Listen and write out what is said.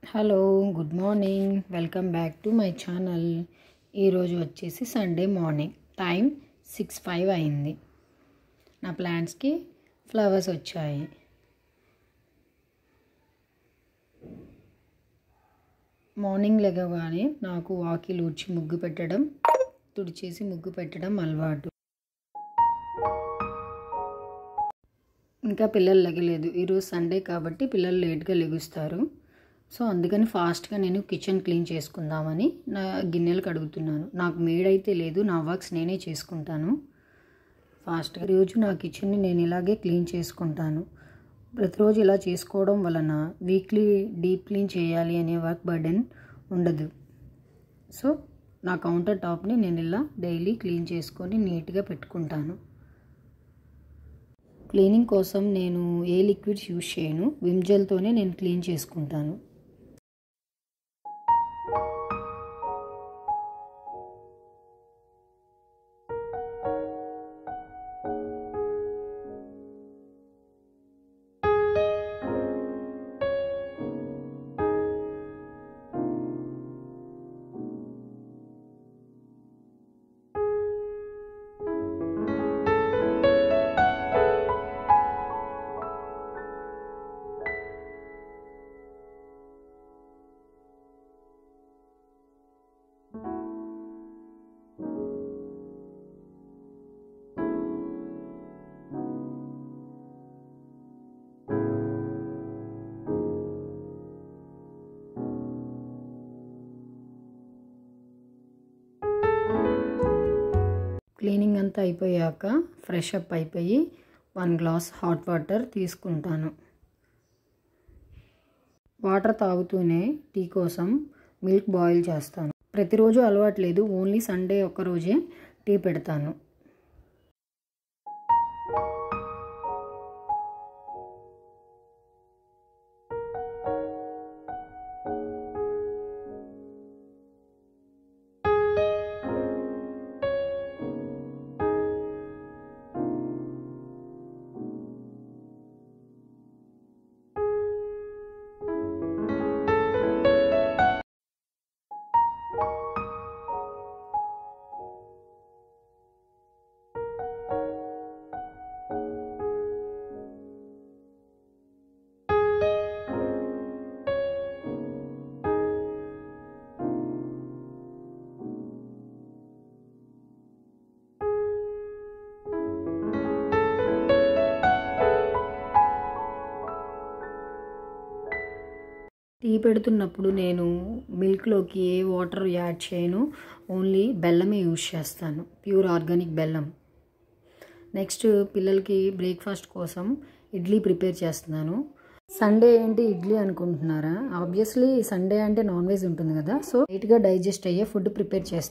Hello good morning welcome back to my channel. ఈరోజు వచ్చేసి Sunday morning time 6:05 అయింది. నా ప్లాంట్స్కి ఫ్లవర్స్ వచ్చాయి. మార్నింగ్ లేవగానే నాకు వాకిలి ఊడ్చి ముగ్గు పెట్టడం, తుడిచేసి ముగ్గు పెట్టడం అలవాటు. ఇంకా పిల్లలు లెగలేదు. ఈరోజు సండే కాబట్టి పిల్లలు లేట్గా లెగుస్తారు. సో అందుకని ఫాస్ట్గా నేను కిచెన్ క్లీన్ చేసుకుందామని నా గిన్నెలు కడుగుతున్నాను. నాకు మేడ్ అయితే లేదు, నా వర్క్స్ నేనే చేసుకుంటాను ఫాస్ట్గా. రోజు నా కిచెన్ని నేను ఇలాగే క్లీన్ చేసుకుంటాను. ప్రతిరోజు ఇలా చేసుకోవడం వలన వీక్లీ డీప్ క్లీన్ చేయాలి అనే వర్క్ బర్డెన్ ఉండదు. సో నా కౌంటర్ టాప్ని నేను ఇలా డైలీ క్లీన్ చేసుకొని నీట్గా పెట్టుకుంటాను. క్లీనింగ్ కోసం నేను ఏ లిక్విడ్స్ యూజ్ చేయను, విమ్ జెల్తోనే నేను క్లీన్ చేసుకుంటాను. క్లీనింగ్ అంతా అయిపోయాక ఫ్రెష్ అప్ అయిపోయి 1 గ్లాస్ హాట్ వాటర్ తీసుకుంటాను. వాటర్ తాగుతూనే టీ కోసం మిల్క్ బాయిల్ చేస్తాను. ప్రతిరోజు అలవాట్లేదు, ఓన్లీ సండే ఒక్కరోజే టీ పెడతాను. టీ పెడుతున్నప్పుడు నేను మిల్క్లోకి ఏ వాటర్ యాడ్ చేయను, ఓన్లీ బెల్లమే యూజ్ చేస్తాను, ప్యూర్ ఆర్గానిక్ బెల్లం. నెక్స్ట్ పిల్లలకి బ్రేక్ఫాస్ట్ కోసం ఇడ్లీ ప్రిపేర్ చేస్తున్నాను. సండే ఏంటి ఇడ్లీ అనుకుంటున్నారా? ఆబ్వియస్లీ సండే అంటే నాన్ వెజ్ ఉంటుంది కదా, సో లైట్గా డైజెస్ట్ అయ్యే ఫుడ్ ప్రిపేర్ చేస్తాను.